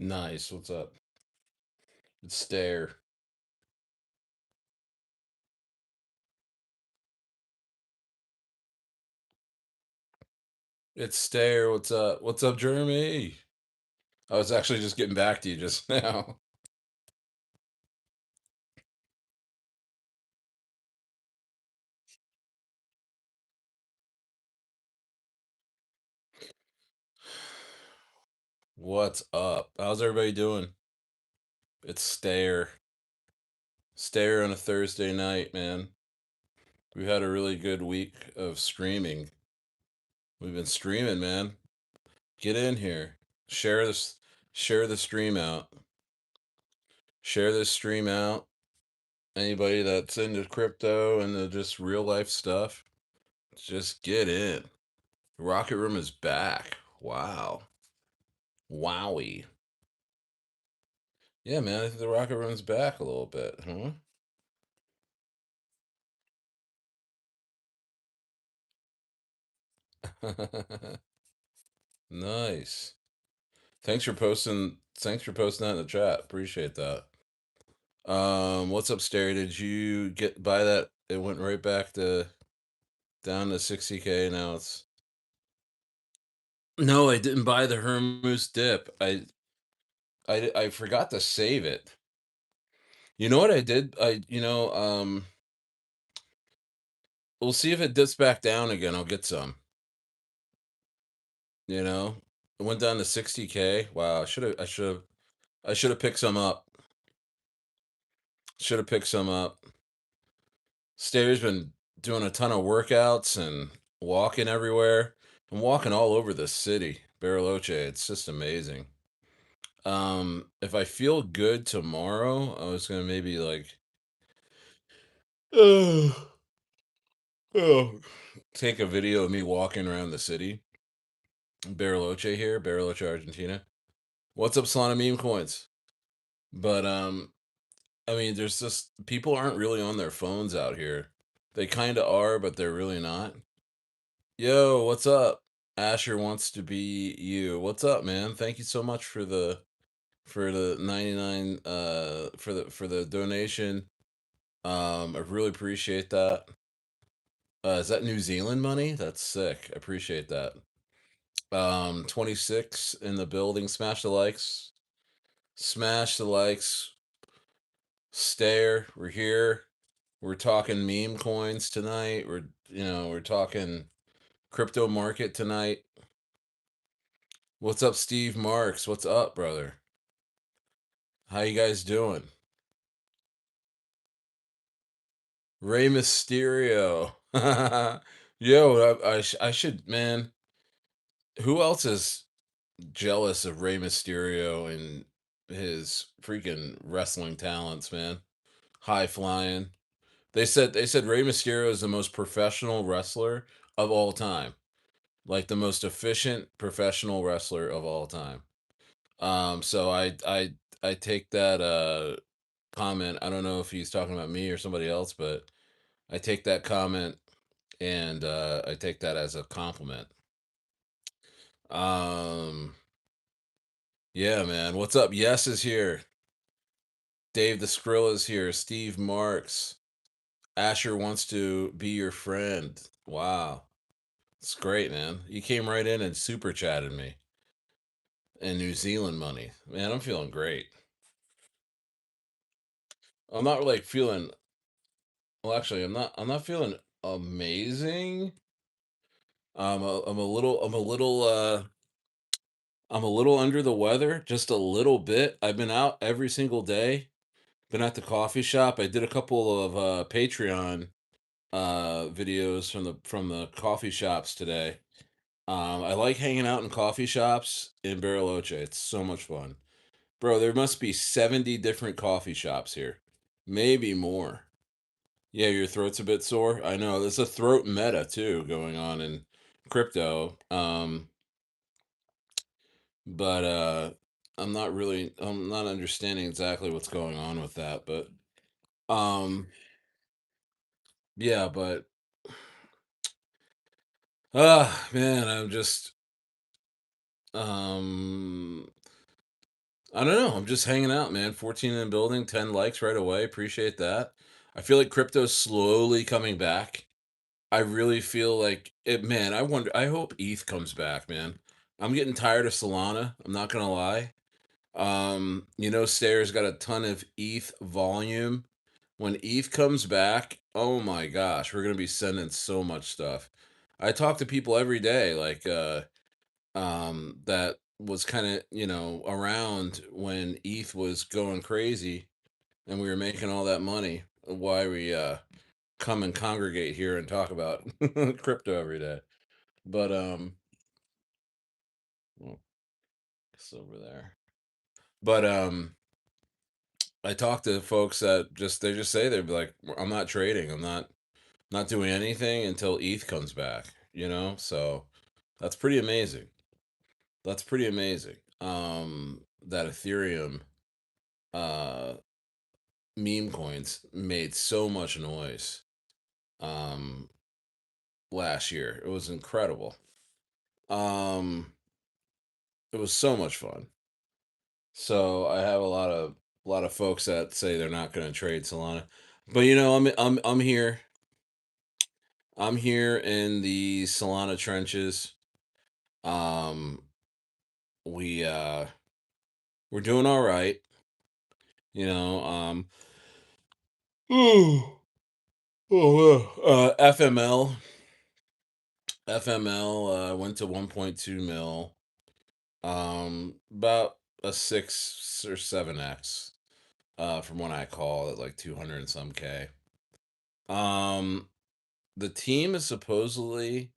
Nice. What's up? It's Stare. It's Stare. What's up? What's up, Jeremy? I was actually just getting back to you just now. What's up? How's everybody doing? It's Stare. Stare on a Thursday night, man. We had a really good week of streaming. We've been streaming, man. Get in here. Share this. Share the stream out. Share this stream out. Anybody that's into crypto and the just real life stuff, just get in. Rocket Room is back. Wow. Wowie. Yeah, man, I think the Rocket Room's back a little bit, huh? Nice. Thanks for posting that in the chat. Appreciate that. What's up, Stary? Did you get buy that? It went right back to down to 60K. Now it's no, I didn't buy the Hermus dip. I forgot to save it. You know what I did? We'll see if it dips back down again. I'll get some. You know, it went down to 60K. Wow, I should have picked some up. Should have picked some up. Stayer's been doing a ton of workouts and walking everywhere. I'm walking all over the city, Bariloche. It's just amazing. If I feel good tomorrow, I was gonna maybe like, oh, oh, take a video of me walking around the city. Bariloche here, Bariloche, Argentina. What's up, Solana meme coins? But I mean, there's just people aren't really on their phones out here. They kind of are, but they're really not. Yo, what's up? Asher wants to be you. What's up, man? Thank you so much for the 99 for the donation. I really appreciate that. Is that New Zealand money? That's sick. I appreciate that. 26 in the building. Smash the likes. Smash the likes. Stare. We're here. We're talking meme coins tonight. We're talking crypto market tonight. What's up, Steve Marks? What's up, brother? How you guys doing? Rey Mysterio. Yo, I should, man. Who else is jealous of Rey Mysterio and his freaking wrestling talents, man? High flying. They said Rey Mysterio is the most professional wrestler of all time. Like the most efficient professional wrestler of all time. So I take that comment. I don't know if he's talking about me or somebody else, but I take that comment and I take that as a compliment. Um, yeah, man. What's up? Yes is here. Dave the Skrill is here. Steve Marks. Asher wants to be your friend. Wow. It's great, man. You came right in and super chatted me. And New Zealand money. Man, I'm feeling great. I'm not like feeling well actually I'm not feeling amazing. I'm a little under the weather, just a little bit. I've been out every single day. Been at the coffee shop. I did a couple of Patreon videos from the coffee shops today. I like hanging out in coffee shops in Bariloche. It's so much fun. Bro, there must be 70 different coffee shops here. Maybe more. Yeah, your throat's a bit sore. I know. There's a throat meta too going on in crypto. But I'm not understanding exactly what's going on with that, but um yeah, but man, I'm just um I don't know. I'm just hanging out, man. 14 in the building, 10 likes right away. Appreciate that. I feel like crypto's slowly coming back. I really feel like it, man. I wonder. I hope ETH comes back, man. I'm getting tired of Solana. I'm not gonna lie. Stayer's got a ton of ETH volume. When ETH comes back, oh my gosh, we're gonna be sending so much stuff. I talk to people every day, like that was kind of around when ETH was going crazy and we were making all that money. Why we come and congregate here and talk about crypto every day. But well, it's over there. But I talk to folks that just say they'd be like, I'm not trading. I'm not doing anything until ETH comes back. So that's pretty amazing. That's pretty amazing. That Ethereum uh meme coins made so much noise um last year. It was incredible. Um it was so much fun. So I have a lot of folks that say they're not going to trade Solana. But I'm here. I'm here in the Solana trenches. Um we we're doing all right, you know. Oh, FML went to 1.2 mil. About a 6 or 7x from when I call it, like 200 and some K. Um the team is supposedly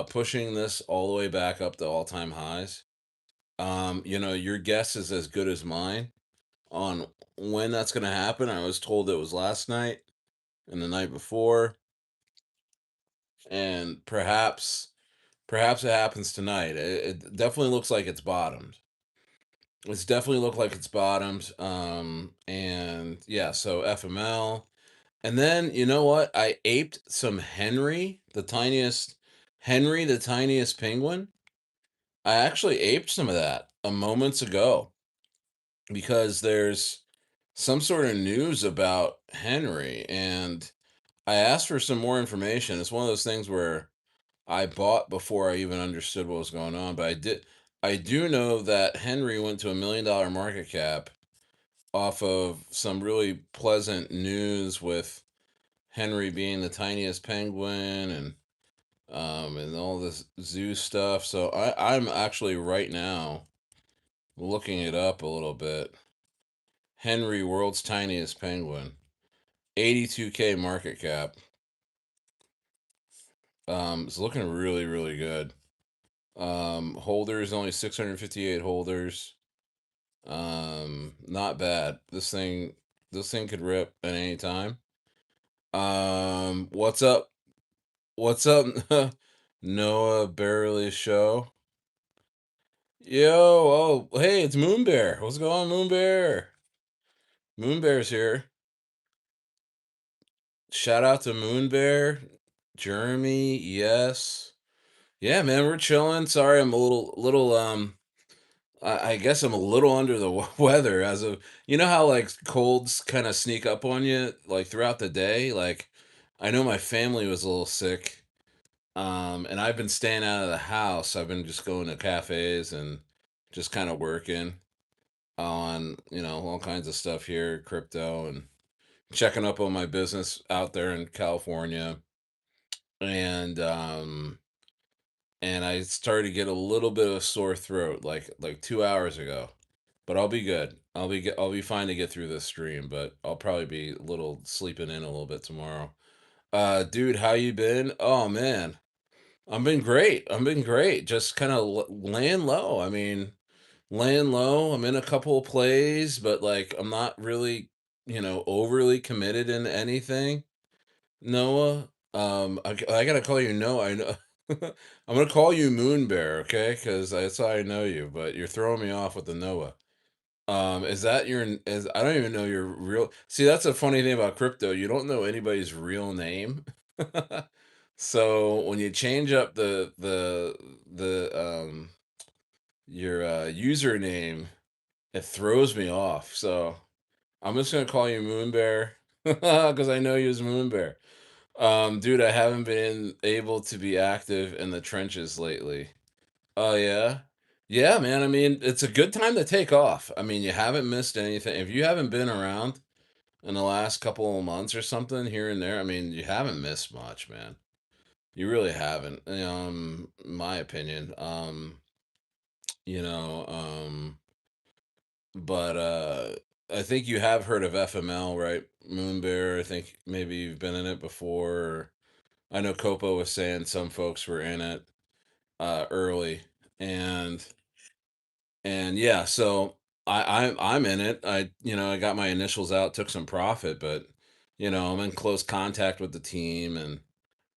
pushing this all the way back up to all-time highs. Your guess is as good as mine on when that's going to happen. I was told it was last night and the night before, and perhaps it happens tonight. It definitely looks like it's bottomed. It's definitely looked like it's bottomed. And yeah, so FML. And then you know what? I aped some Henry, the tiniest penguin. I actually aped some of that a moments ago because there's some sort of news about Henry, and I asked for some more information. It's one of those things where I bought before I even understood what was going on, but I do know that Henry went to $1 million market cap off of some really pleasant news with Henry being the tiniest penguin and all this zoo stuff. So I'm actually right now looking it up a little bit. Henry, world's tiniest penguin, 82K market cap. It's looking really really good. Holders only 658 holders. Not bad. This thing could rip at any time. What's up? What's up? Noah Barely Show. Yo, oh, hey, it's Moon Bear. What's going on, Moon Bear? Moon Bear's here. Shout out to Moon Bear, Jeremy. Yes, yeah, man, we're chilling. Sorry, I'm a little. I guess I'm a little under the weather as of how like colds kind of sneak up on you like throughout the day. Like, I know my family was a little sick, and I've been staying out of the house. I've been just going to cafes and just kind of working on all kinds of stuff here, crypto, and checking up on my business out there in California. And I started to get a little bit of a sore throat like 2 hours ago, but I'll be good. I'll be fine to get through this stream, but I'll probably be a little sleeping in a little bit tomorrow. Dude, how you been? Oh man, I've been great. I've been great. Just kind of laying low. I mean, laying low. I'm in a couple of plays, but like I'm not really, overly committed in anything. Noah, I gotta call you Noah. I know. I'm gonna call you Moon Bear, okay? Because that's how I know you. But you're throwing me off with the Noah. Is that your? Is I don't even know your real. See, that's a funny thing about crypto. You don't know anybody's real name. So when you change up the your username, It throws me off. So I'm just gonna call you Moon Bear because I know you as Moon Bear. Dude, I haven't been able to be active in the trenches lately. Oh yeah, yeah, man. I mean, it's a good time to take off. I mean, you haven't missed anything. If you haven't been around in the last couple of months or something here and there, I mean, you haven't missed much, man. You really haven't. My opinion. You know, but I think you have heard of FML, right? Moon Bear. I think maybe you've been in it before. I know Copo was saying some folks were in it early, and yeah, so I'm in it. I got my initials out, took some profit, but I'm in close contact with the team, and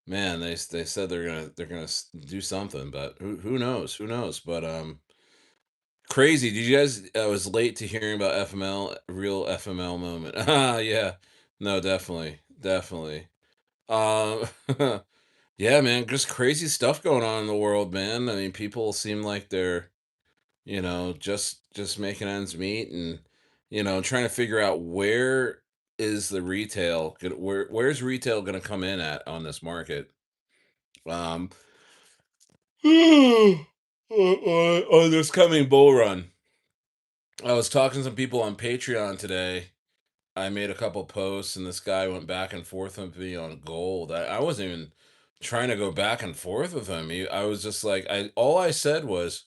man, they said do something, but who knows? Who knows? But crazy. Did you guys? I was late to hearing about FML, real FML moment. Ah, yeah. No, definitely, definitely. Um, yeah, man, just crazy stuff going on in the world, man. I mean, people seem like they're just making ends meet, and trying to figure out is the retail where's retail gonna come in at on this market. Um, on this coming bull run. I was talking to some people on Patreon today. I made a couple posts, and this guy went back and forth with me on gold. I wasn't even trying to go back and forth with him. I was just like, I all I said was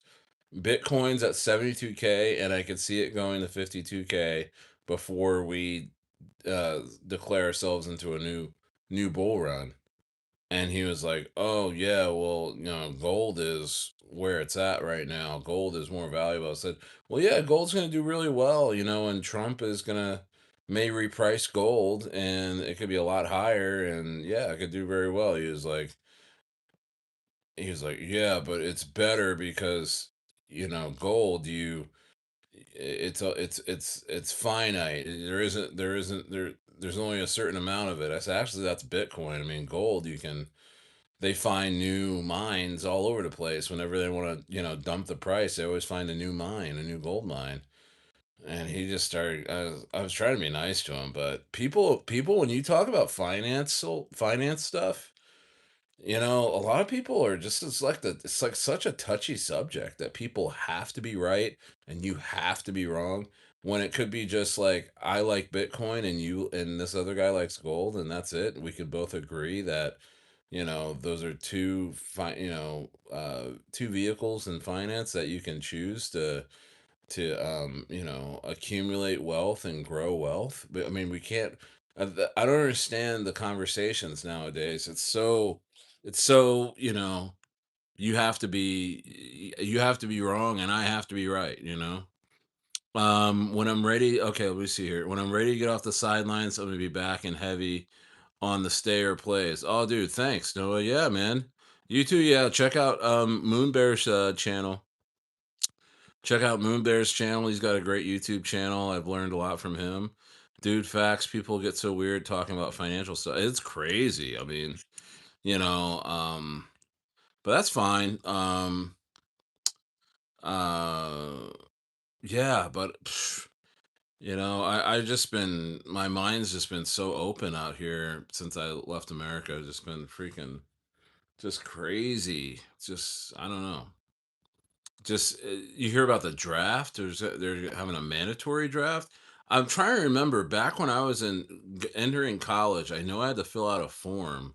Bitcoin's at 72K, and I could see it going to 52K before we declare ourselves into a new bull run. And he was like, "Oh yeah, well, gold is where it's at right now. Gold is more valuable." I said, "Well, yeah, gold's going to do really well, and Trump is going to may reprice gold, and it could be a lot higher, and yeah, it could do very well." He was like, "Yeah, but it's better because gold, it's finite. There's only a certain amount of it." I said, "Actually, that's Bitcoin. I mean, gold, they find new mines all over the place. Whenever they want to, dump the price, they always find a new mine, a new gold mine." And he just started. I was trying to be nice to him, but people, when you talk about finance stuff, a lot of people are just it's like such a touchy subject that people have to be right and you have to be wrong, when it could be just like, I like Bitcoin and you and this other guy likes gold, and that's it. We could both agree that those are two vehicles in finance that you can choose to accumulate wealth and grow wealth. But I mean, we can't. I don't understand the conversations nowadays. It's so you have to be wrong and I have to be right. When I'm ready, okay, let me see here. When I'm ready to get off the sidelines, I'm gonna be back and heavy on the Stayer plays. Oh, dude, thanks, Noah. Yeah, man. You too. Yeah, check out Moonbear's channel. Check out Moonbear's channel. He's got a great YouTube channel. I've learned a lot from him. Dude, facts. People get so weird talking about financial stuff. It's crazy. I mean, you know, um, but that's fine. Uh, yeah, but I just been my mind's just been so open out here since I left America. I've just been freaking just crazy. Just I don't know. Just you hear about the draft. They're having a mandatory draft. I'm trying to remember back when I was entering college. I know I had to fill out a form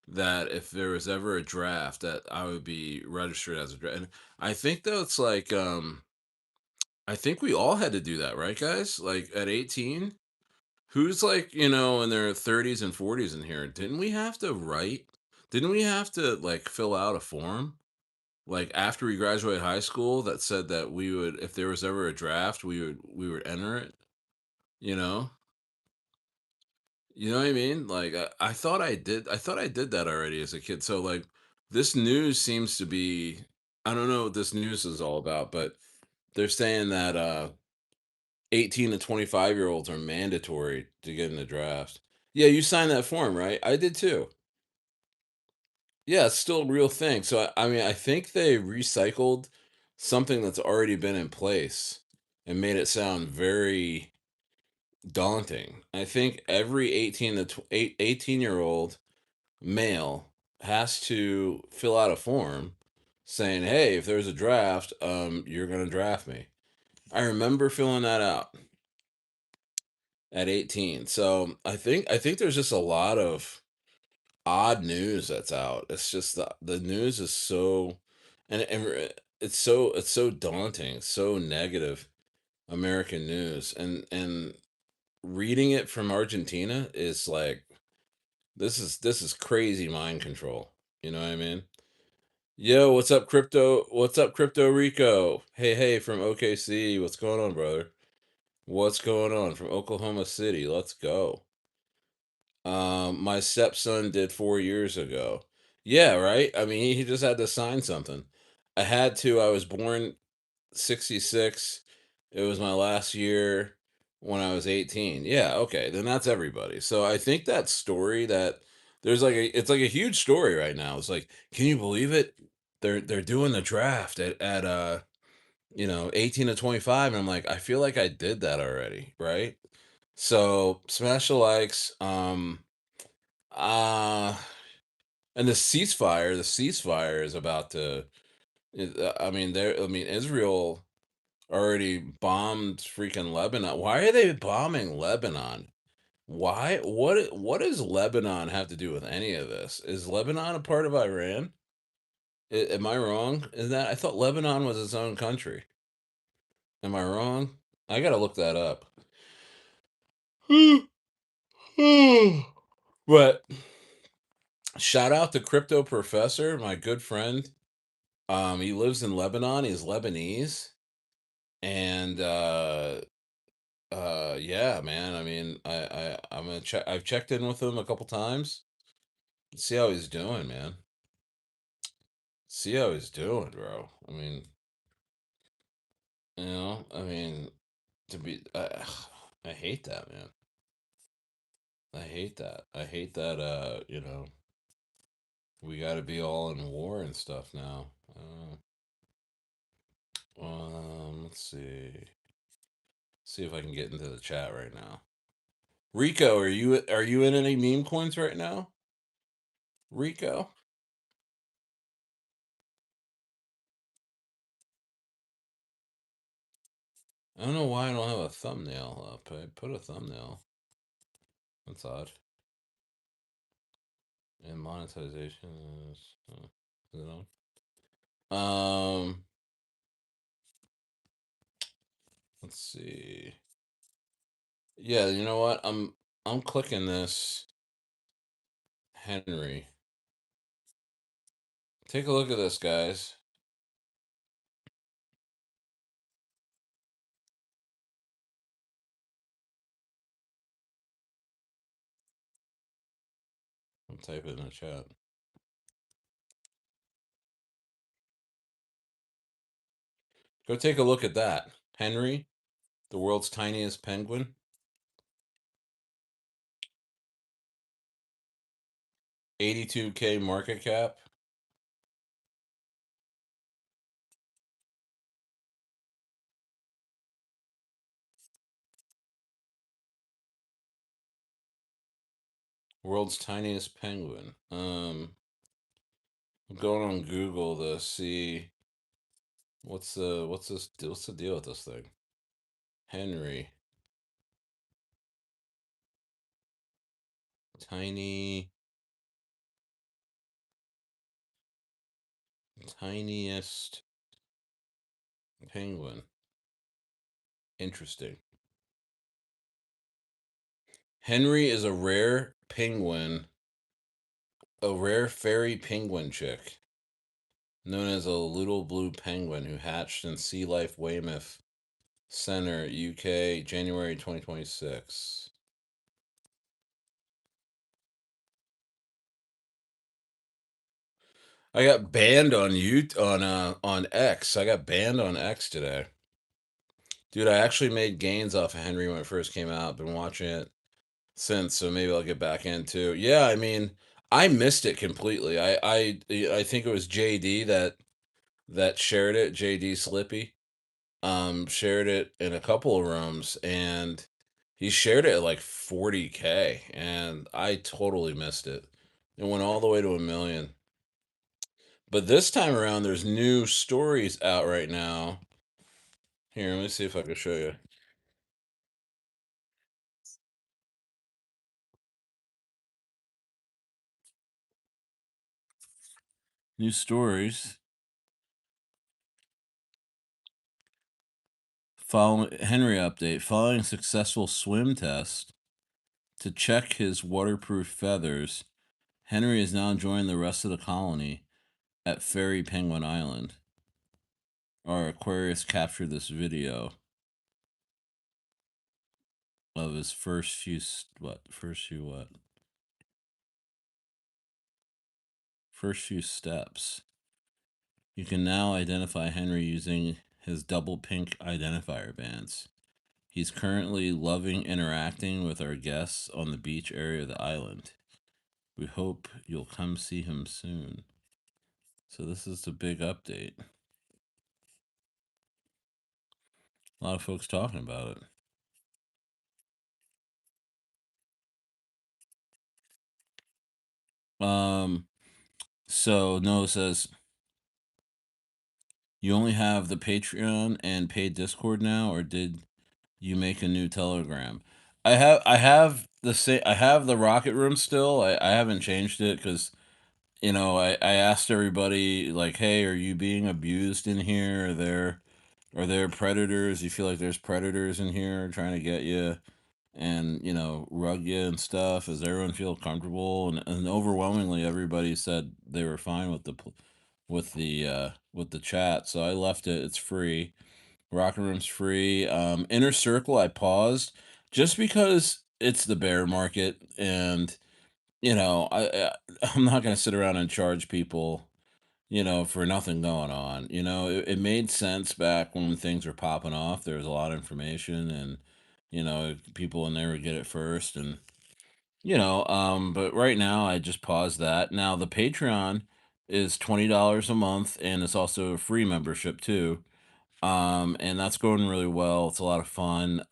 that if there was ever a draft that I would be registered as a draft. And I think that's like I think we all had to do that, right, guys? Like at 18. Who's like in their 30s and 40s in here? Didn't we have to write? Didn't we have to like fill out a form? Like after we graduated high school that said that we would, if there was ever a draft, we would enter it, you know? You know what I mean? Like I thought I did that already as a kid. So like this news seems to be, I don't know what this news is all about, but they're saying that 18 to 25-year-olds are mandatory to get in the draft. Yeah, you signed that form, right? I did too. Yeah, it's still a real thing. So I mean, I think they recycled something that's already been in place. and made it sound very daunting. I think every 18-year-old male has to fill out a form saying, "Hey, if there's a draft, you're gonna draft me." I remember filling that out at 18. So I think there's just a lot of odd news that's out. It's just the news is so and it's so daunting, so negative American news. And reading it from Argentina is like this is crazy mind control. You know what I mean? Yo, what's up, crypto? What's up, Crypto Rico? Hey, from OKC. What's going on, brother? What's going on from Oklahoma City? Let's go. My stepson did 4 years ago. Yeah, right. I mean, he just had to sign something. I had to. I was born 66. It was my last year when I was 18. Yeah, okay. Then that's everybody. So I think that story that there's like it's like a huge story right now. It's like, can you believe it? They're doing the draft at 18 to 25 and I'm like, I feel like I did that already, right? So, smash the likes. Uh and the ceasefire is about to I mean Israel already bombed freaking Lebanon. Why are they bombing Lebanon? Why? What does Lebanon have to do with any of this? Is Lebanon a part of Iran? Am I wrong? Is that I thought Lebanon was its own country. Am I wrong? I gotta look that up. But shout out to Crypto Professor, my good friend. He lives in Lebanon. He's Lebanese, and yeah, man. I mean, I'm gonna check. I've checked in with him a couple times. See how he's doing, man. See how he's doing, bro. I mean, I mean, to be, I hate that, man. I hate that. I hate that. We got to be all in war and stuff now. Let's see. See if I can get into the chat right now. Rico, are you in any meme coins right now? Rico? I don't know why I don't have a thumbnail up. I put a thumbnail. That's odd. And monetization is it on? Let's see. Yeah, you know what? I'm clicking this Henry. Take a look at this, guys. I'm typing in the chat. Go take a look at that. Henry, the world's tiniest penguin. 82K market cap. World's tiniest penguin. I'm going on Google to see what's the deal with this thing. Henry, tiny tiniest penguin. Interesting. Henry is a rare fairy penguin chick, known as a little blue penguin who hatched in Sea Life Weymouth Center, UK, January 2026. I got banned on on X. I got banned on X today. Dude, I actually made gains off of Henry when it first came out. Been watching it since, so maybe I'll get back into. Yeah, I mean, I missed it completely. I think it was JD that shared it, JD Slippy. shared it in a couple of rooms, and he shared it at like 40K, and I totally missed it. It went all the way to a million. But this time around, there's new stories out right now. Here, let me see if I can show you. New stories. Following Henry update. Following successful swim test to check his waterproof feathers, Henry is now joining the rest of the colony at Fairy Penguin Island. Our Aquarius captured this video of his first few steps. You can now identify Henry using his double pink identifier bands. He's currently loving interacting with our guests on the beach area of the island. We hope you'll come see him soon. So this is the big update. A lot of folks talking about it. So Noah says, you only have the Patreon and paid Discord now, or did you make a new Telegram? I have the Rocket Room still. I haven't changed it because I asked everybody like, hey, are you being abused in here? Are there predators? You feel like there's predators in here trying to get you and rug you and stuff? Does everyone feel comfortable? And overwhelmingly, everybody said they were fine with the chat. So I left it. It's free. Rocket Room's free. Inner Circle, I paused just because it's the bear market, and I'm not gonna sit around and charge people, for nothing going on. It made sense back when things were popping off. There was a lot of information, and people in there would get it first, and but right now I just paused that. Now the Patreon is $20 a month, and it's also a free membership too. And that's going really well. It's a lot of fun.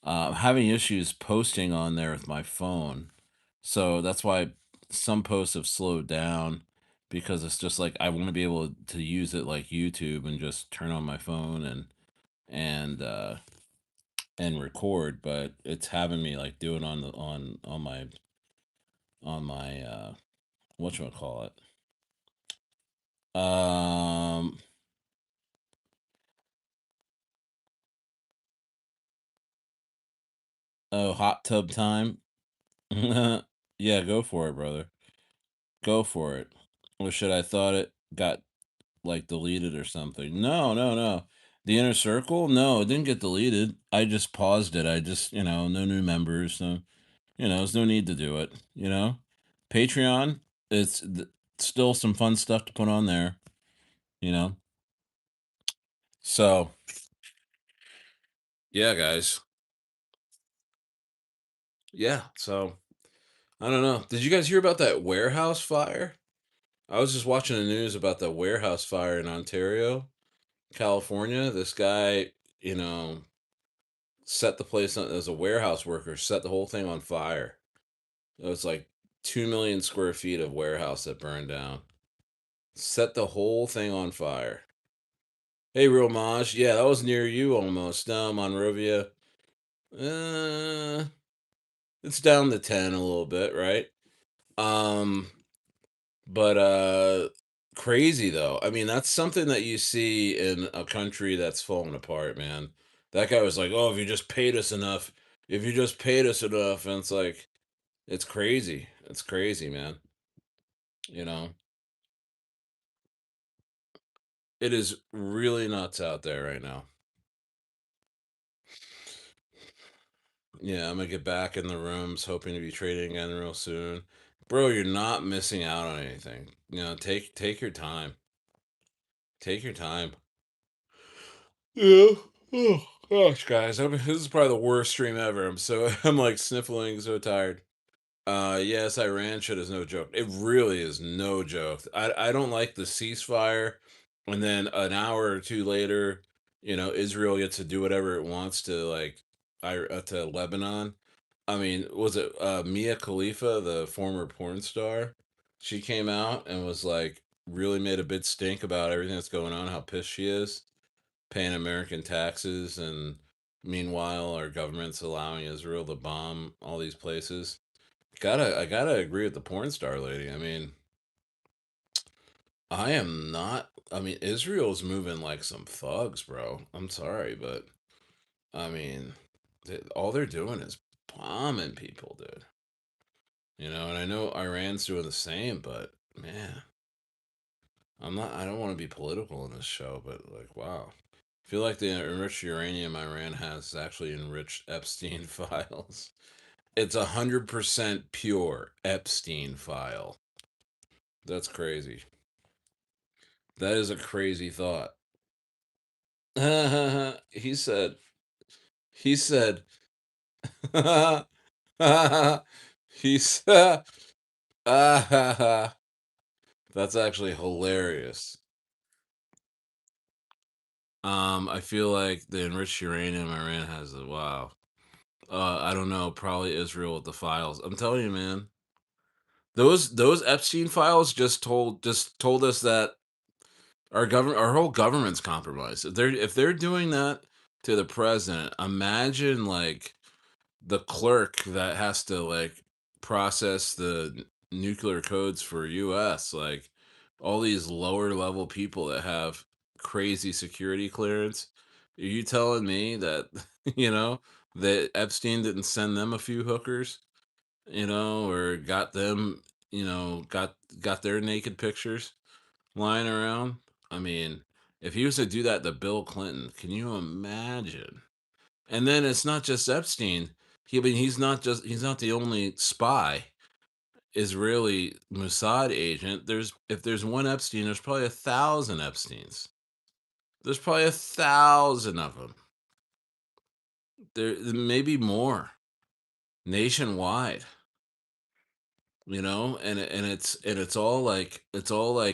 Having issues posting on there with my phone, so that's why some posts have slowed down, because it's just like I want to be able to use it like YouTube and just turn on my phone and uh and record, but it's having me like do it on my whatchamacallit. Um oh, hot tub time. Yeah, go for it, brother. Go for it. Or should I thought it got like deleted or something? No, no, no. The inner circle? No, it didn't get deleted. I just paused it. I just, no new members. So, there's no need to do it. Patreon, still some fun stuff to put on there, you know? So, yeah, guys. Yeah. So, I don't know. Did you guys hear about that warehouse fire? I was just watching the news about the warehouse fire in Ontario, California. This guy, you know, set the place on as a warehouse worker, set the whole thing on fire. It was like 2 million square feet of warehouse that burned down. Set the whole thing on fire. Hey, Real Maj. Yeah, that was near you almost. No, Monrovia. Uh, it's down to 10 a little bit, right? Um, but crazy though. I mean, that's something that you see in a country that's falling apart, man. That guy was like, "Oh, if you just paid us enough, if you just paid us enough," and it's like, it's crazy. It's crazy, man. You know, it is really nuts out there right now. Yeah, I'm gonna get back in the rooms, hoping to be trading again real soon. Bro, you're not missing out on anything. Take your time. Take your time. Yeah. Oh gosh, guys, this is probably the worst stream ever. I'm like sniffling, so tired. Yes, Iran shit is no joke. It really is no joke. I don't like the ceasefire, and then an hour or two later, Israel gets to do whatever it wants to to Lebanon. I mean, was it Mia Khalifa, the former porn star? She came out and was like really made a big stink about everything that's going on, how pissed she is, paying American taxes, and meanwhile our government's allowing Israel to bomb all these places. I gotta agree with the porn star lady. I mean, I am not. I mean, Israel's moving like some thugs, bro. I'm sorry, but I mean, all they're doing is bombing people, dude. And I know Iran's doing the same, but man, I'm not. I don't want to be political in this show, but like, wow. I feel like the enriched uranium Iran has is actually enriched Epstein files. It's 100% pure Epstein file. That's crazy. That is a crazy thought. he said. He said. he said. That's actually hilarious. I feel like the enriched uranium Iran has a wow. I don't know, probably Israel with the files. I'm telling you, man. Those Epstein files just told us that our whole government's compromised. If they're doing that to the president, imagine like the clerk that has to like process the nuclear codes for US, like all these lower level people that have crazy security clearance. Are you telling me that you know that Epstein didn't send them a few hookers, or got them, got their naked pictures lying around? I mean, if he was to do that to Bill Clinton, can you imagine? And then it's not just Epstein. He's not the only spy, Israeli Mossad agent. If there's one Epstein, there's probably 1,000 Epsteins. There's probably 1,000 of them. There may be more nationwide. And it's all like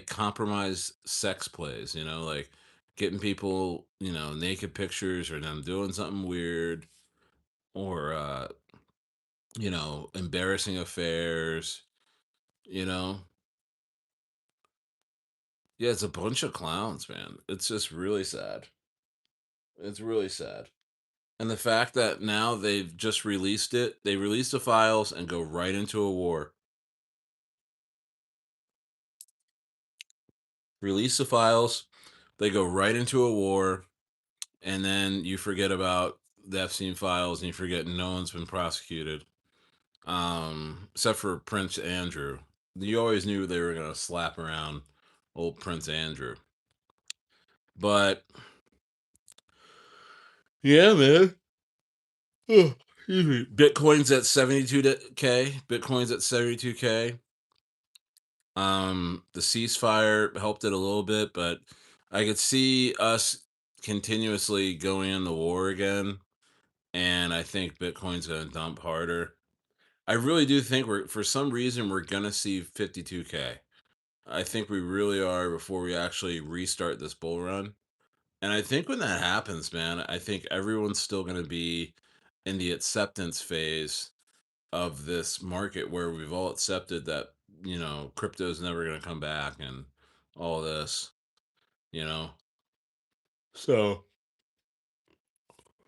compromised sex plays. Like getting people, naked pictures or them doing something weird, or embarrassing affairs. You know, yeah, it's a bunch of clowns, man. It's just really sad. It's really sad. And the fact that now they've just released it, they release the files and go right into a war. Release the files, they go right into a war, and then you forget about the Epstein files and you forget no one's been prosecuted. Except for Prince Andrew. You always knew they were gonna slap around old Prince Andrew. But yeah, man. Oh, excuse me. Bitcoin's at 72K. Bitcoin's at 72K. The ceasefire helped it a little bit, but I could see us continuously going into war again, and I think Bitcoin's gonna dump harder. I really do think for some reason we're gonna see 52K. I think we really are before we actually restart this bull run. And I think when that happens, man, I think everyone's still gonna be in the acceptance phase of this market where we've all accepted that crypto is never going to come back and all this you know so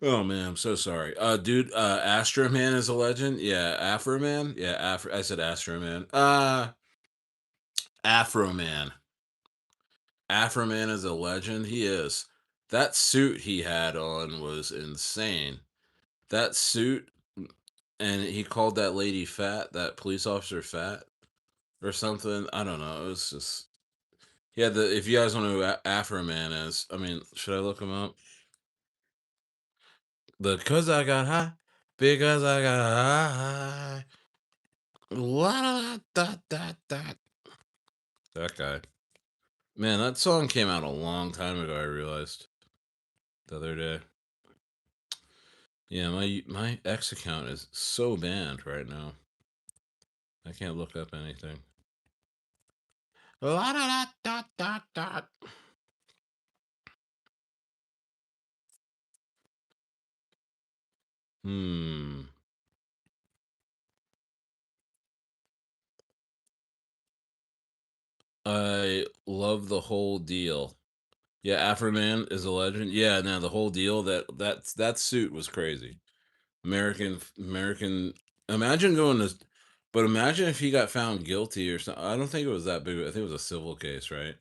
oh man, I'm so sorry, dude. Astro Man is a legend. Yeah, Afro Man. Yeah, I said Astro Man. Afro Man. Afro Man is a legend. He is. That suit he had on was insane. That suit. And he called that lady fat, that police officer fat or something. I don't know. It was just. Yeah, if you guys don't know who Afro Man is, I mean, should I look him up? Because I got high, because I got high. La da da da. That guy. Man, that song came out a long time ago. I realized the other day. Yeah, my X account is so banned right now. I can't look up anything. La da da da da da. Hmm. I love the whole deal. Yeah, Afro Man is a legend. Yeah, now the whole deal that suit was crazy. American. Imagine going to, but imagine if he got found guilty or something. I don't think it was that big. I think it was a civil case, right?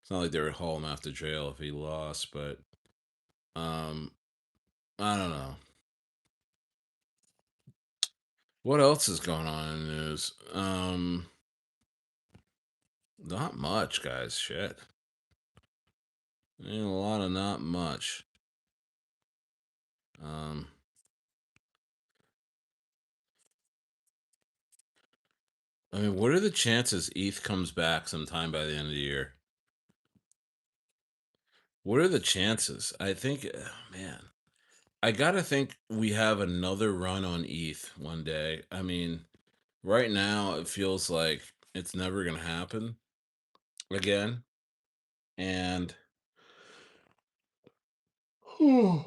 It's not like they would haul him off to jail if he lost, but um, I don't know. What else is going on in the news? Not much, guys. Shit, ain't a lot of not much. Um, I mean, what are the chances ETH comes back sometime by the end of the year? What are the chances? I think, man, I gotta think we have another run on ETH one day. I mean, right now it feels like it's never gonna happen again, and I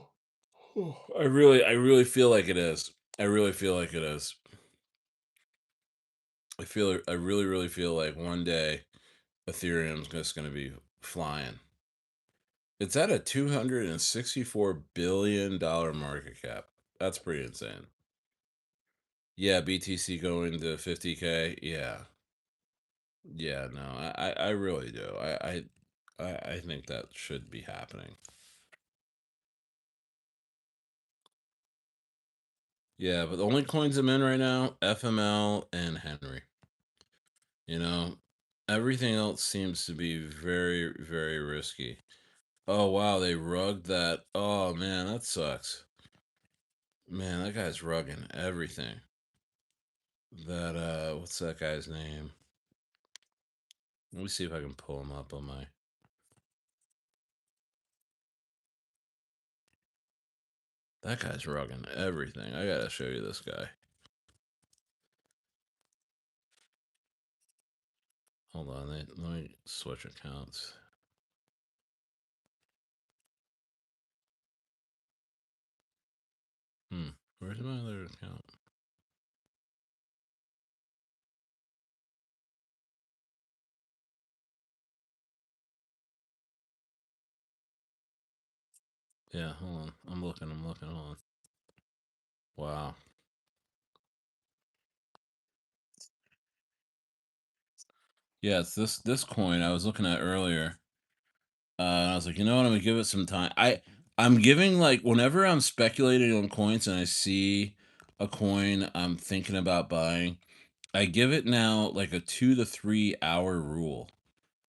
really feel like it is. I really feel like it is. I really feel like one day Ethereum's just gonna be flying. It's at a $264 billion market cap. That's pretty insane. Yeah, BTC going to 50K. Yeah. Yeah, no, I really do. I think that should be happening. Yeah, but the only coins I'm in right now, FML and Henry. You know, everything else seems to be very, very risky. Oh wow, they rugged that. Oh man, that sucks. Man, that guy's rugging everything. That what's that guy's name? Let me see if I can pull him up on my. That guy's rugging everything. I gotta show you this guy. Hold on, let me switch accounts. Hmm. Where's my other account? Yeah, hold on. I'm looking. I'm looking. Hold on. Wow. Yeah, it's this coin I was looking at earlier. And I was like, you know what? I'm gonna give it some time. I'm giving like whenever I'm speculating on coins and I see a coin I'm thinking about buying, I give it now like a 2 to 3 hour rule,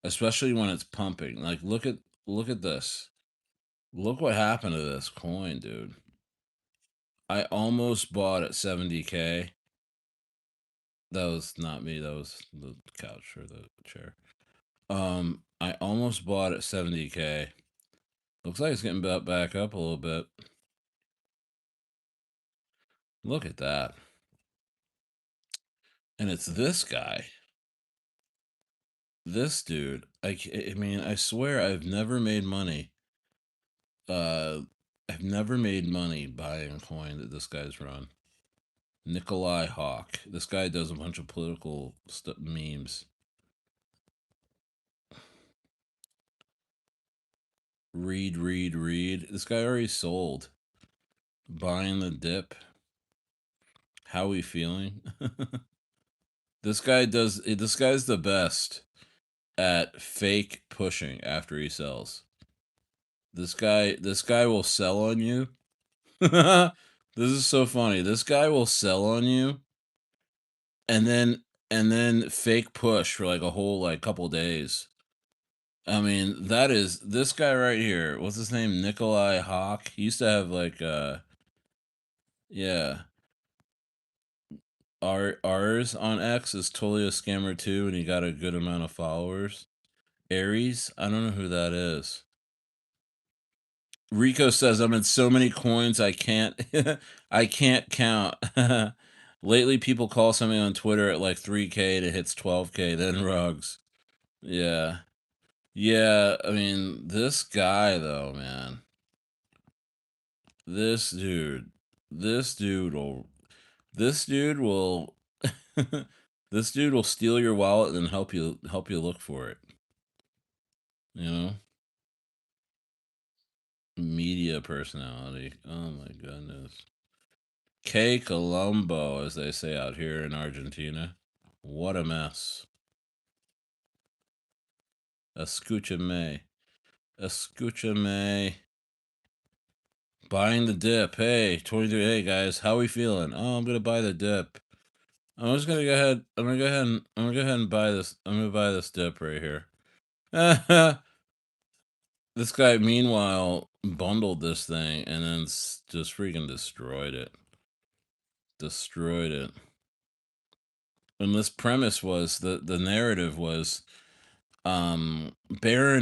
especially when it's pumping. Like look at this. Look what happened to this coin, dude. I almost bought at 70K. That was not me. That was the couch or the chair. I almost bought at 70K. Looks like it's getting back up a little bit. Look at that. And it's this guy. This dude. I mean, I swear I've never made money. Uh, I've never made money buying a coin that this guy's run. Nikolai Hawk. This guy does a bunch of political memes. Read. This guy already sold. Buying the dip. How we feeling? This guy's the best at fake pushing after he sells. This guy will sell on you. This is so funny. This guy will sell on you and then fake push for like a whole like couple days. I mean, that is this guy right here. What's his name? Nikolai Hawk. He used to have like yeah. Ours on X is totally a scammer too, and he got a good amount of followers. Aries, I don't know who that is. Rico says I'm in so many coins I can't I can't count. Lately people call something on Twitter at like 3K and it hits 12K, then rugs. Yeah. Yeah, I mean, this guy though, man. This dude. This dude will this dude will this dude will steal your wallet and help you look for it, you know? Media personality. Oh my goodness. K Colombo, as they say out here in Argentina. What a mess. Escúchame. Escúchame. Buying the dip. Hey, 23. Hey guys, how we feeling? Oh, I'm gonna buy the dip. I'm just gonna go ahead. I'm gonna go ahead and buy this. I'm gonna buy this dip right here. This guy, meanwhile, bundled this thing and then just freaking destroyed it. Destroyed it. And this premise was the narrative was Baron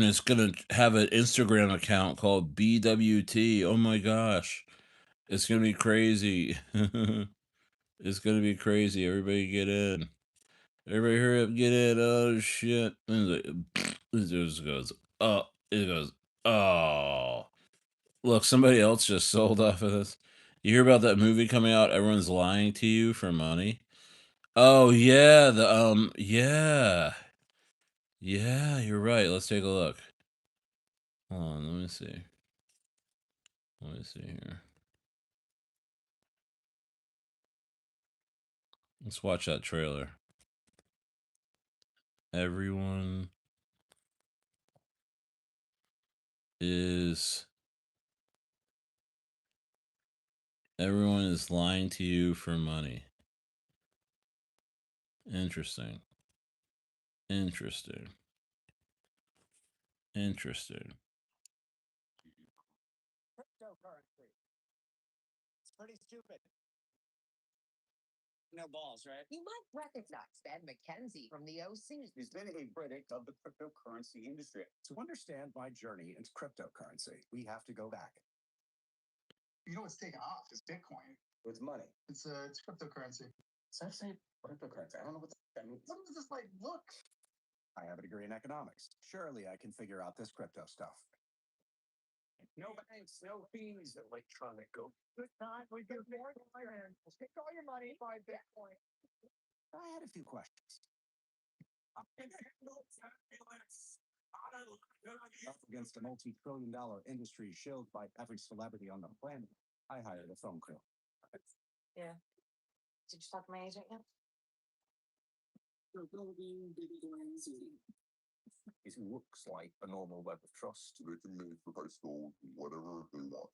is gonna have an Instagram account called BWT. Oh my gosh. It's gonna be crazy. It's gonna be crazy. Everybody get in. Everybody hurry up, get in. Oh shit. And it just goes, oh, it goes, oh. Look, somebody else just sold off of this. You hear about that movie coming out? Everyone's lying to you for money. Oh yeah, yeah. Yeah, you're right. Let's take a look. Hold on, let me see. Let me see here. Let's watch that trailer. Everyone is everyone is lying to you for money. Interesting. Interesting. Interesting. Cryptocurrency. It's pretty stupid. No balls, right? You might recognize Ben McKenzie from the OC. He's been a critic of the cryptocurrency industry. To understand my journey into cryptocurrency, we have to go back. You know what's taking off is Bitcoin. With money. It's cryptocurrency. So I say cryptocurrency. I don't know what that means. What does this like look? I have a degree in economics. Surely I can figure out this crypto stuff. No banks, no fees. Electronic go. Good time. We get more and take all your money, buy Bitcoin. I had a few questions. Up against a multi-trillion-dollar industry shielded by every celebrity on the planet, I hired a film crew. Yeah. Did you talk to my agent yet? He looks like a normal web of trust. They can make the postal whatever they want.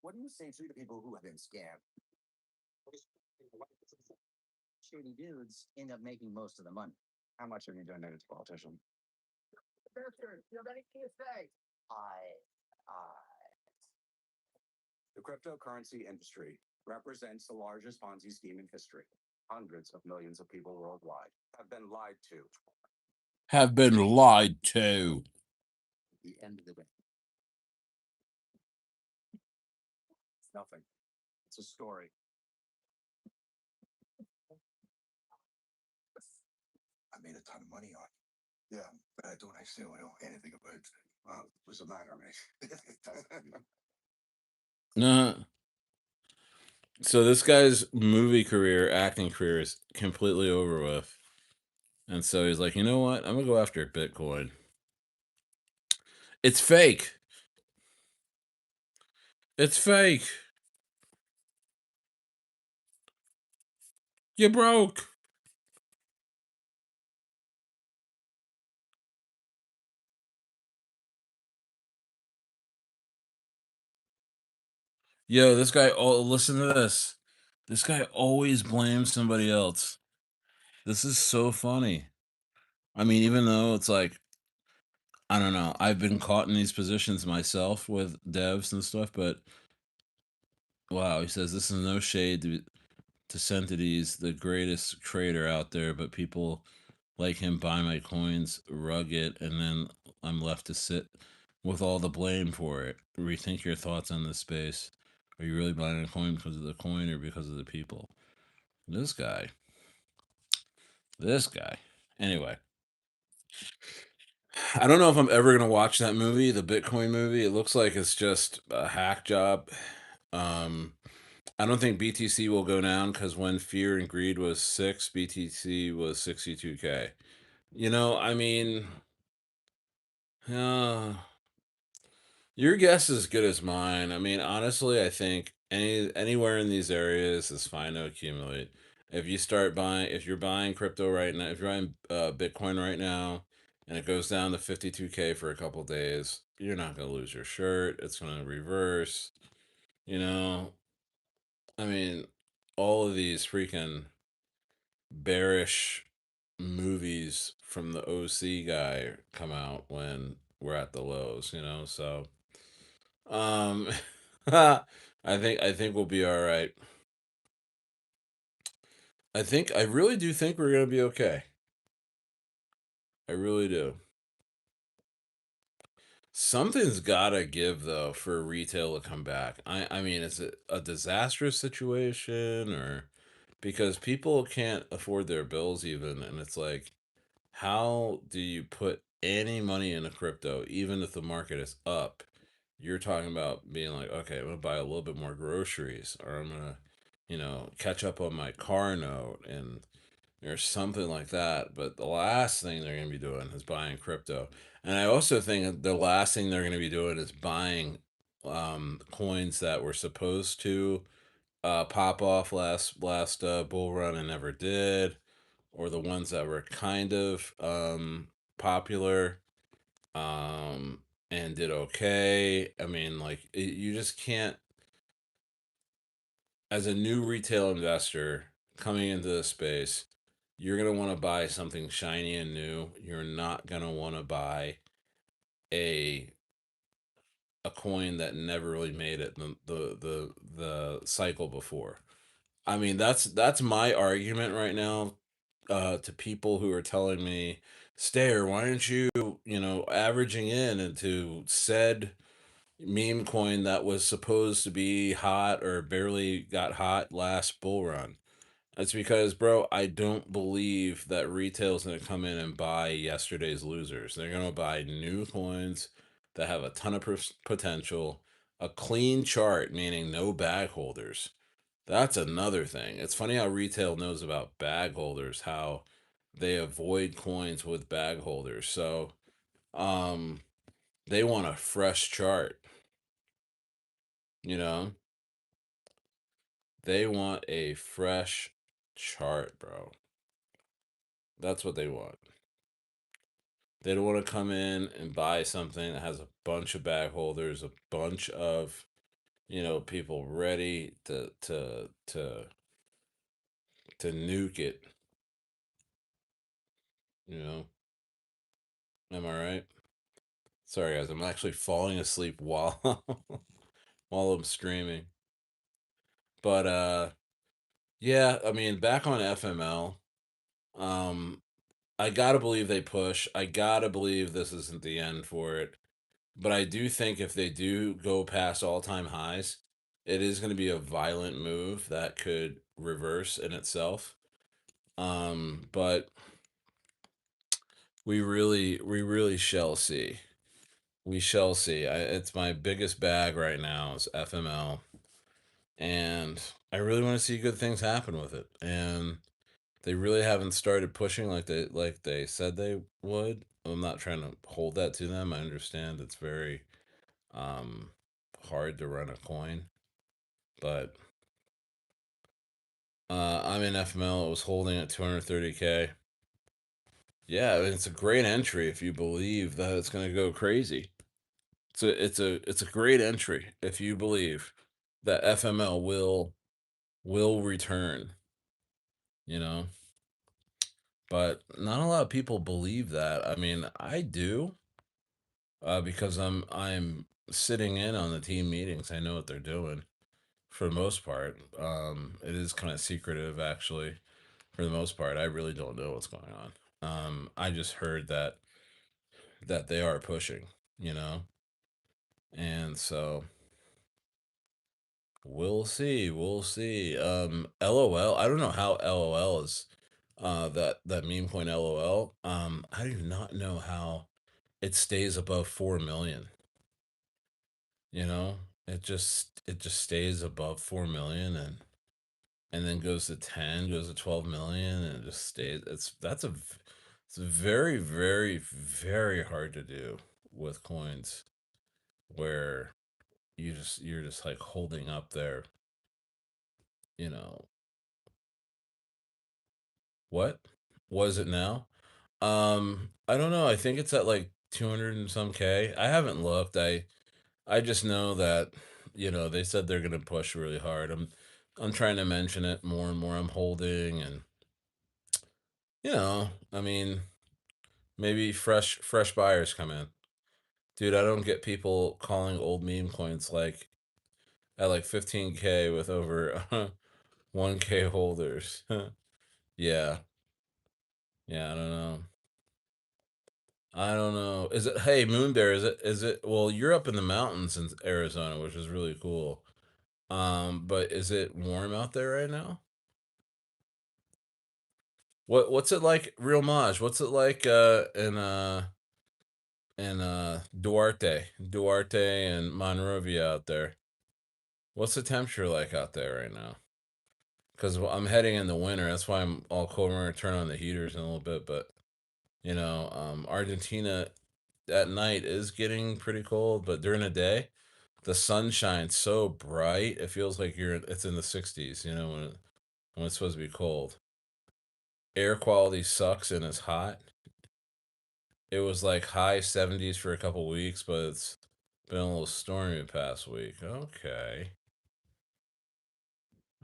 What do you say to the people who have been scammed? Shady dudes end up making most of the money. How much have you donated to politicians? Bastard, you have anything to say? The cryptocurrency industry represents the largest Ponzi scheme in history. Hundreds of millions of people worldwide have been lied to. Have been lied to. The end of the day. It's nothing. It's a story. I made a ton of money on it. Yeah, but I don't actually know anything about it. What's the matter, mate? Nah. So this guy's movie career, acting career is completely over with. And so he's like, you know what? I'm gonna go after Bitcoin. It's fake. It's fake. You broke. Yo, this guy, oh, listen to this. This guy always blames somebody else. This is so funny. I mean, even though it's like, I don't know, I've been caught in these positions myself with devs and stuff, but wow, he says this is no shade to Sentides, the greatest trader out there, but people like him buy my coins, rug it, and then I'm left to sit with all the blame for it. Rethink your thoughts on this space. Are you really buying a coin because of the coin or because of the people? This guy. This guy. Anyway, I don't know if I'm ever gonna watch that movie, the Bitcoin movie. It looks like it's just a hack job. I don't think BTC will go down because when Fear and Greed was six, BTC was 62K. I mean, uh, your guess is as good as mine. I mean, honestly, I think anywhere in these areas is fine to accumulate. If you're buying crypto right now, if you're buying Bitcoin right now, and it goes down to 52K for a couple days, you're not gonna lose your shirt. It's gonna reverse. You know, I mean, all of these freaking bearish movies from the OC guy come out when we're at the lows. So um, I think we'll be all right. I really do think we're gonna be okay. I really do. Something's gotta give though for retail to come back. I mean, is it a disastrous situation or because people can't afford their bills even, and it's like, how do you put any money into crypto even if the market is up? You're talking about being like, okay, I'm gonna buy a little bit more groceries, or I'm gonna, catch up on my car note and or something like that. But the last thing they're going to be doing is buying crypto. And I also think that the last thing they're going to be doing is buying coins that were supposed to pop off last bull run and never did, or the ones that were kind of popular um, and did okay. I mean, like you just can't, as a new retail investor coming into the space, you're going to want to buy something shiny and new. You're not going to want to buy a a coin that never really made it the cycle before. I mean, that's my argument right now to people who are telling me, Stayer, why aren't you, averaging in into said meme coin that was supposed to be hot or barely got hot last bull run? It's because, bro, I don't believe that retail's going to come in and buy yesterday's losers. They're going to buy new coins that have a ton of potential, a clean chart, meaning no bag holders. That's another thing. It's funny how retail knows about bag holders, how they avoid coins with bag holders. So, um, they want a fresh chart, you know? They want a fresh chart, bro. That's what they want. They don't want to come in and buy something that has a bunch of bag holders, a bunch of, people ready to nuke it, you know. Am I right? Sorry guys, I'm actually falling asleep while while I'm streaming. But yeah, I mean, back on FML, um I got to believe they push. I got to believe this isn't the end for it. But I do think if they do go past all-time highs, it is going to be a violent move that could reverse in itself. But we really shall see. We shall see. It's my biggest bag right now is FML, and I really want to see good things happen with it. And they really haven't started pushing like they said they would. I'm not trying to hold that to them. I understand it's very um hard to run a coin. But I'm in FML. It was holding at 230K. Yeah, I mean, it's a great entry if you believe that it's going to go crazy. It's a great entry if you believe that FML will return. You know, but not a lot of people believe that. I mean, I do because I'm sitting in on the team meetings. I know what they're doing for the most part. It is kind of secretive actually for the most part. I really don't know what's going on. I just heard that they are pushing, you know, and so we'll see. We'll see. LOL. I don't know how LOL is. That meme coin LOL. I do not know how it stays above 4 million. You know. it just stays above 4 million, and then goes to 10, goes to 12 million, and it just stays. It's very, very, very hard to do with coins where you're just like holding up there, you know. What was it now? I don't know. I think it's at like 200 and some K. I haven't looked. I just know that, they said they're gonna push really hard. I'm trying to mention it more and more. I'm holding, and I mean, maybe fresh buyers come in. Dude, I don't get people calling old meme coins like at like 15K with over 1K holders. Yeah. Yeah, I don't know. I don't know. Is it, hey, Moon Bear, is it well, you're up in the mountains in Arizona, which is really cool. But is it warm out there right now? What's it like, Real Maj? What's it like in Duarte and Monrovia out there? What's the temperature like out there right now? Because I'm heading in the winter. That's why I'm all cold. We're gonna turn on the heaters in a little bit, but Argentina at night is getting pretty cold, but during the day, the sun shines so bright it feels like it's in the 60s. When it's supposed to be cold. Air quality sucks and it's hot. It was like high 70s for a couple weeks, but it's been a little stormy the past week. Okay,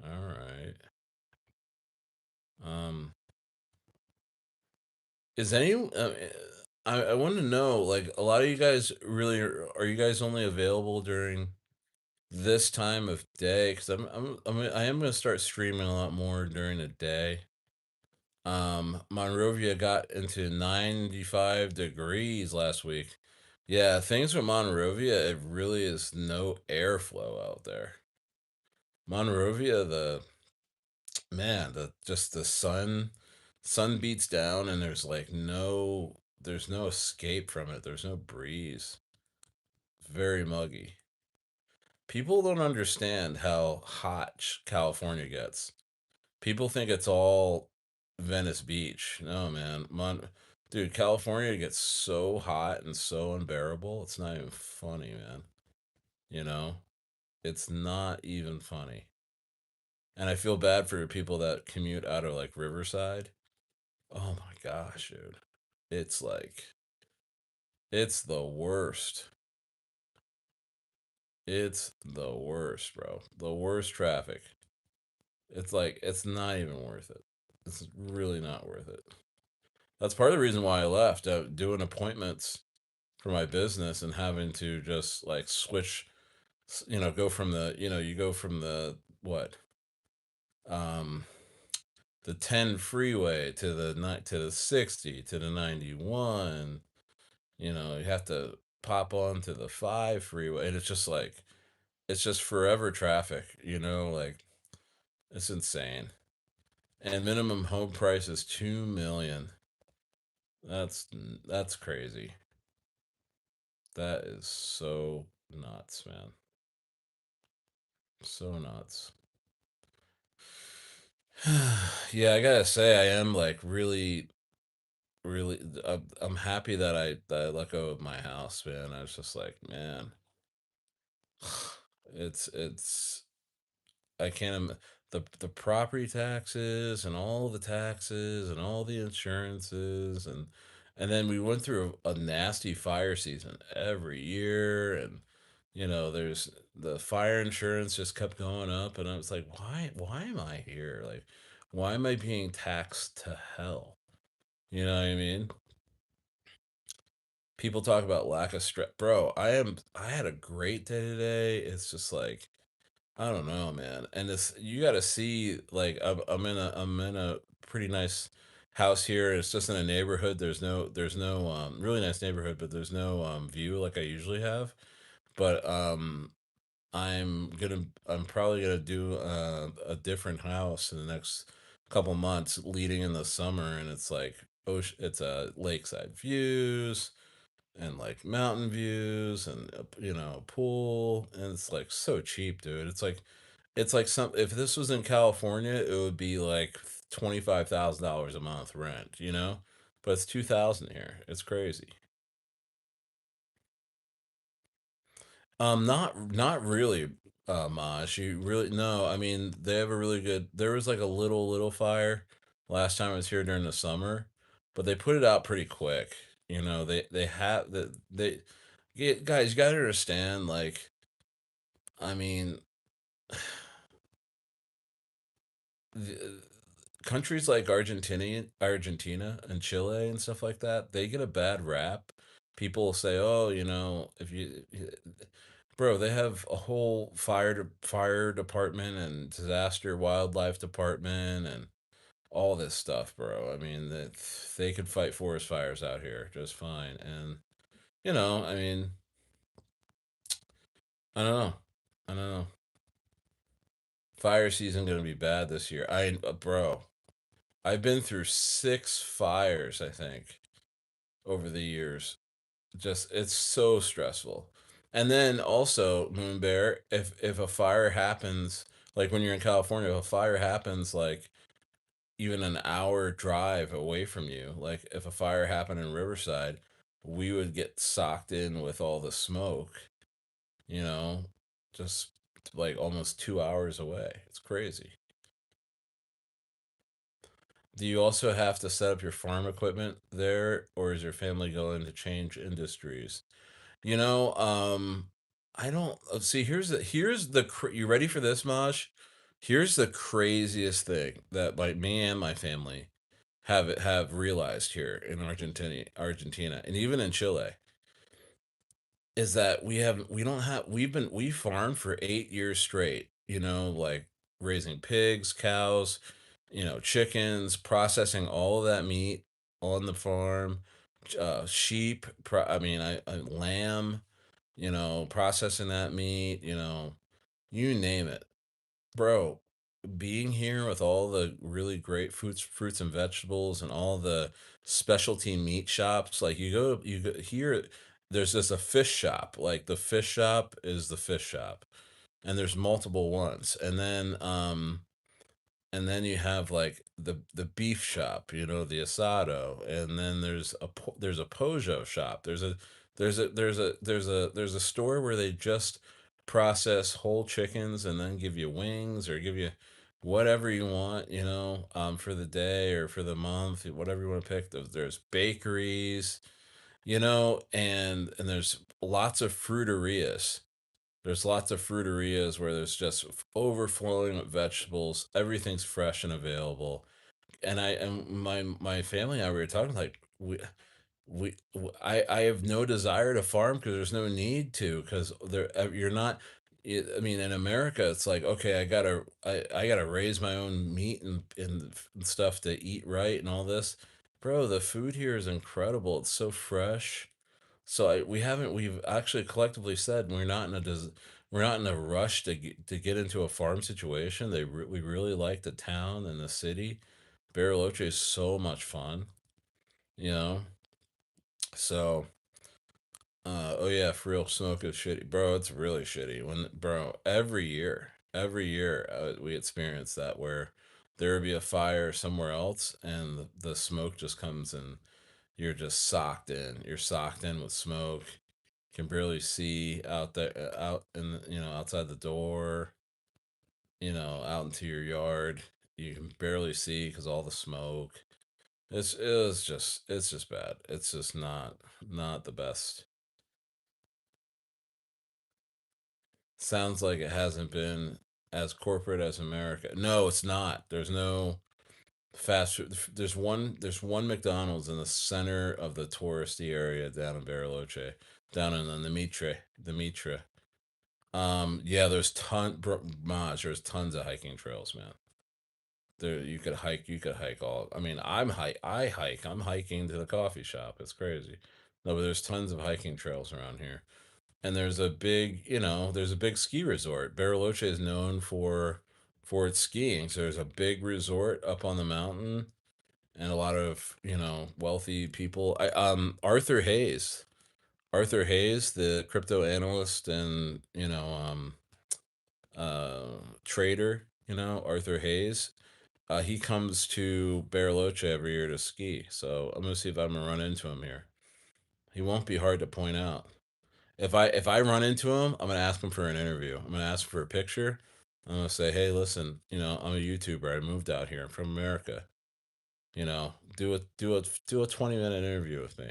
all right. Um, is any? I want to know, like, a lot of you guys really are you guys only available during this time of day? Because I am gonna start streaming a lot more during the day. Monrovia got into 95 degrees last week. Yeah, things with Monrovia, it really is no airflow out there. Monrovia, the man, the just the sun beats down, and there's no escape from it. There's no breeze. It's very muggy. People don't understand how hot California gets. People think it's all Venice Beach. No, man. Dude, California gets so hot and so unbearable. It's not even funny, man. You know? It's not even funny. And I feel bad for people that commute out of like Riverside. Oh my gosh, dude. It's like it's the worst. It's the worst, bro. The worst traffic. It's like it's not even worth it. It's really not worth it. That's part of the reason why I left. Doing appointments for my business and having to just like switch, go from you go from the what, um, the 10 freeway to the 60 to the 91. You have to pop on to the 5 freeway, and it's just like it's just forever traffic. Like it's insane. And minimum home price is 2 million. That's that's crazy. That is so nuts, man. So nuts. Yeah, I gotta say, I am like really, really. I'm happy that I let go of my house, man. I was just like, man, it's I can't the property taxes and all the taxes and all the insurances, and then we went through a nasty fire season every year, and there's the fire insurance just kept going up, and I was like, why am I here? Like, why am I being taxed to hell? You know what I mean? People talk about lack of stress. Bro, I had a great day today. It's just like I don't know, man. And this you got to see, like, I'm in a pretty nice house here. It's just in a neighborhood. There's no really nice neighborhood, but there's no view like I usually have. But I'm probably gonna do a different house in the next couple months leading in the summer, and it's like ocean, it's lakeside views, and like mountain views and a pool, and it's like so cheap, dude. It's like some if this was in California, it would be like $25,000 a month rent, but it's 2,000 here. It's crazy. Not really, Maj. You really no. I mean, they have a really good. There was like a little fire last time I was here during the summer, but they put it out pretty quick. They have guys. You gotta understand. Like, I mean, the, countries like Argentina and Chile and stuff like that, they get a bad rap. People say, "Oh, if bro, they have a whole fire department and disaster wildlife department and all this stuff, bro. I mean, that they could fight forest fires out here just fine." And I mean, I don't know, I don't know. Fire season gonna be bad this year. Bro, I've been through 6 fires, I think, over the years. Just it's so stressful. And then also, Moon Bear, if a fire happens, like when you're in California, if a fire happens like even an hour drive away from you, like if a fire happened in Riverside, we would get socked in with all the smoke, you know, just like almost 2 hours away. It's crazy. Do you also have to set up your farm equipment there, or is your family going to change industries? You know, I don't see. You ready for this, Mosh? Here's the craziest thing that like me and my family have realized here in Argentina, and even in Chile, is that we farmed for 8 years straight. Like raising pigs, cows, chickens, processing all of that meat on the farm, sheep. I mean, lamb. Processing that meat. You name it, bro. Being here with all the really great fruits and vegetables, and all the specialty meat shops, like you go here. There's just a fish shop. Like the fish shop is the fish shop, and there's multiple ones. And then you have like the beef shop, the asado, and then there's a pojo shop. There's a store where they just process whole chickens and then give you wings or give you whatever you want, for the day or for the month, whatever you want to pick. There's bakeries, and there's lots of fruiterias. There's lots of fruiterias where there's just overflowing with vegetables. Everything's fresh and available. And my family and I, we were talking like I have no desire to farm because there's no need to, because you're not. I mean, in America, it's like, okay, I gotta raise my own meat and stuff to eat right and all this. Bro, the food here is incredible. It's so fresh. So we've actually collectively said we're not in a rush to get into a farm situation. We really like the town and the city. Bariloche is so much fun, you know. So, oh yeah, for real, smoke is shitty, bro. It's really shitty bro. Every year, we experience that where there would be a fire somewhere else, and the smoke just comes and you're just socked in. You're socked in with smoke. Can barely see out there, out in outside the door, out into your yard. You can barely see because all the smoke. It's just bad. It's just not the best. Sounds like it hasn't been as corporate as America. No, it's not. There's no fast food. There's one McDonald's in the center of the touristy area down in Bariloche, down in the Mitra. Yeah, Maj, there's tons of hiking trails, man. There you could hike all. I mean, I hike. I'm hiking to the coffee shop. It's crazy. No, but there's tons of hiking trails around here. And there's a big ski resort. Bariloche is known for its skiing. So there's a big resort up on the mountain, and a lot of, wealthy people. Arthur Hayes. Arthur Hayes, the crypto analyst and trader, Arthur Hayes. He comes to Bariloche every year to ski, so I'm gonna see if I'm gonna run into him here. He won't be hard to point out. If I run into him, I'm gonna ask him for an interview. I'm gonna ask for a picture. I'm gonna say, hey, listen, I'm a YouTuber. I moved out here. I'm from America. Do a 20-minute interview with me.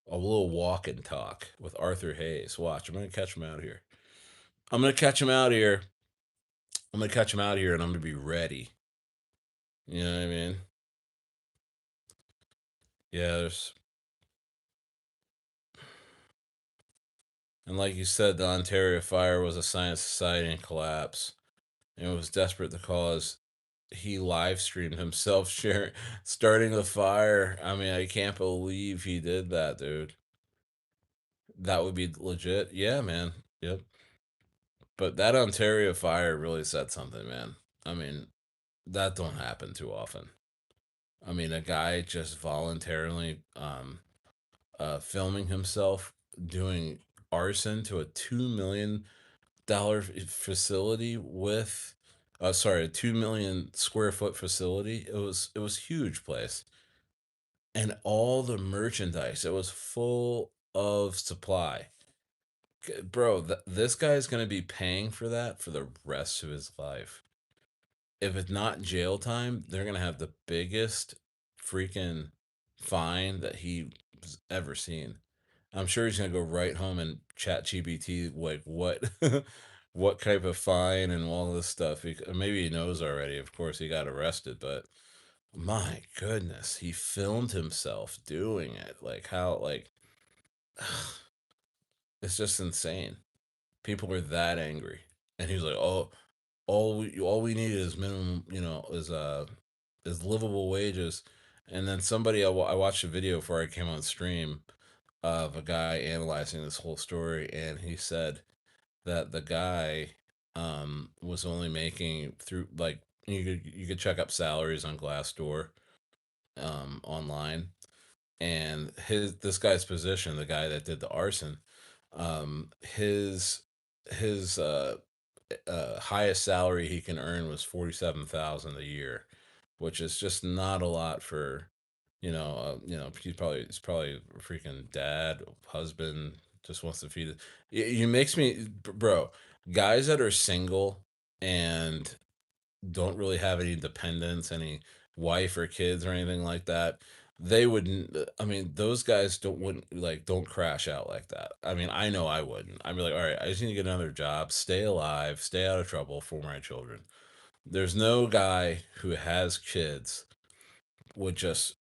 A little walk and talk with Arthur Hayes. Watch, I'm gonna catch him out here. I'm gonna catch him out here. I'm gonna catch him out here, and I'm gonna be ready. You know what I mean? Yeah, and like you said, the Ontario fire was a science society in collapse, and it was desperate to cause. He live streamed himself sharing, starting the fire. I mean, I can't believe he did that, dude. That would be legit. Yeah, man. Yep. But that Ontario fire really said something, man. I mean, that don't happen too often. I mean, a guy just voluntarily filming himself doing arson to a $2 million facility with sorry, a 2 million square foot facility. It was huge place. And all the merchandise, it was full of supply. Bro, this guy is going to be paying for that for the rest of his life. If it's not jail time, they're gonna have the biggest freaking fine that he's ever seen. I'm sure he's gonna go right home and chat GBT like what what type of fine and all this stuff. Maybe he knows already. Of course, he got arrested, but my goodness, he filmed himself doing it. Like how like it's just insane. People are that angry, and he's like, "Oh, all we need is minimum, is livable wages." And then I watched a video before I came on stream of a guy analyzing this whole story, and he said that the guy was only making through like you could check up salaries on Glassdoor online, and this guy's position, the guy that did the arson, his highest salary he can earn was 47,000 a year, which is just not a lot for, he's probably a freaking dad, husband, just wants to feed it. You makes me, bro, guys that are single and don't really have any dependents, any wife or kids or anything like that, they wouldn't. I mean, those guys don't crash out like that. I mean, I know I wouldn't. I'd be like, all right, I just need to get another job, stay alive, stay out of trouble for my children. There's no guy who has kids would just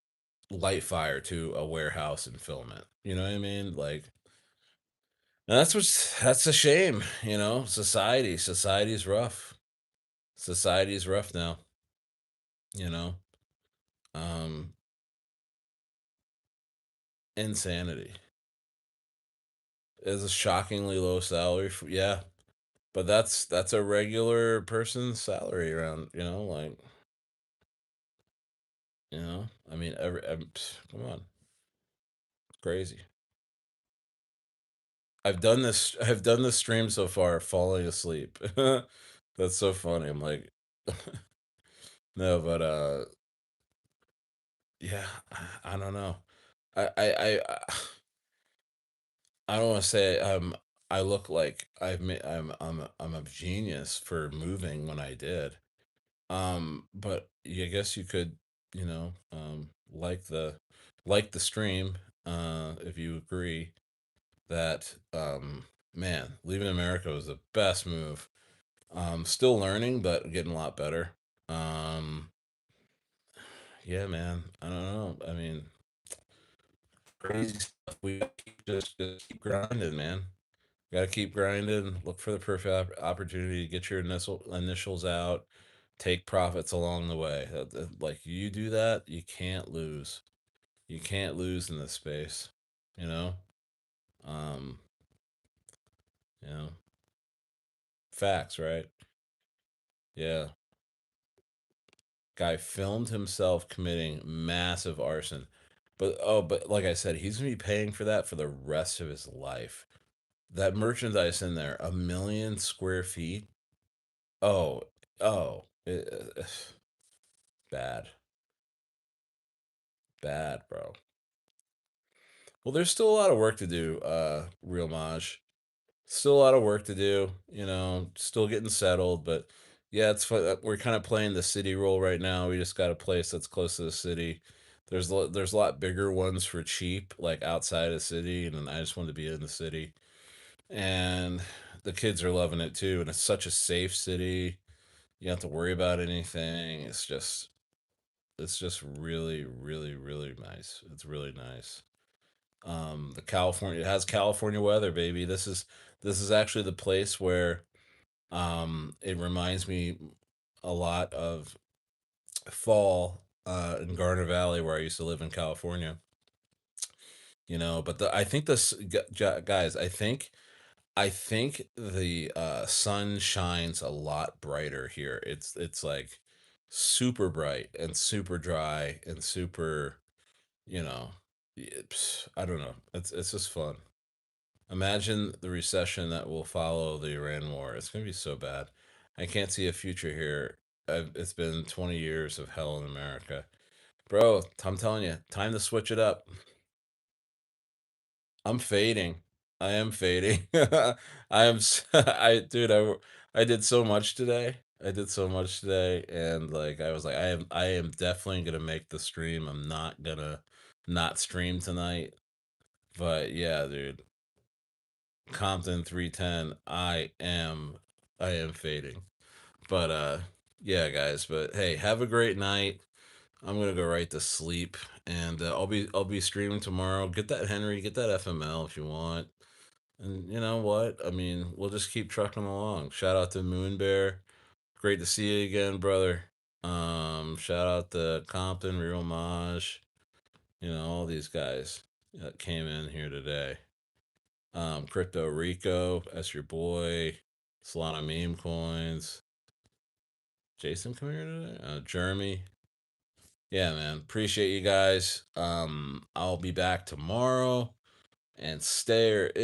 light fire to a warehouse and film it. You know what I mean? Like, and that's a shame. Society's rough. Society's rough now. You know. Um, Insanity is a shockingly low salary for, yeah, but that's a regular person's salary around, I mean, come on, crazy. I've done this stream so far falling asleep. That's so funny. I'm like, no, but yeah, I don't know. I don't want to say I look like I'm a genius for moving when I did. But I guess you could, like the stream, if you agree that, man, leaving America was the best move. Still learning, but getting a lot better. Um, yeah, man. I don't know. I mean, crazy stuff. We gotta just keep grinding, man. Gotta keep grinding. Look for the perfect opportunity to get your initials out. Take profits along the way. Like you do that, you can't lose. You can't lose in this space. You know. Um. You know. Facts, right? Yeah. Guy filmed himself committing massive arson. but like I said, he's gonna be paying for that for the rest of his life. That merchandise in there, 1,000,000 square feet. Oh, oh, bad, bad, bro. Well, there's still a lot of work to do, Real Maj. Still a lot of work to do, still getting settled, but yeah, it's fun. We're kind of playing the city role right now. We just got a place that's close to the city. There's a lot bigger ones for cheap, like outside of the city, and I just wanted to be in the city. And the kids are loving it too, and it's such a safe city. You don't have to worry about anything. It's just really, really, really nice. It's really nice. The California it has California weather, baby. This is actually the place where it reminds me a lot of fall in Garner Valley where I used to live in California. But I think guys, I think the sun shines a lot brighter here. It's like super bright and super dry and super, you know, I don't know. It's just fun. Imagine the recession that will follow the Iran war. It's going to be so bad. I can't see a future here. It's been 20 years of hell in America. Bro, I'm telling you, time to switch it up. I'm fading. I am fading. I did so much today. I did so much today, and like I was like, I am definitely gonna make the stream. I'm not gonna not stream tonight. But yeah, dude, Compton 310. I am fading. But yeah, guys. But hey, have a great night. I'm gonna go right to sleep, and I'll be streaming tomorrow. Get that Henry, get that FML if you want. And you know what? I mean, we'll just keep trucking along. Shout out to Moon Bear. Great to see you again, brother. Shout out to Compton, Real Maj. All these guys that came in here today. Crypto Rico, that's your boy. Solana meme coins. Jason come here today. Jeremy. Yeah, man. Appreciate you guys. I'll be back tomorrow. And Stayer is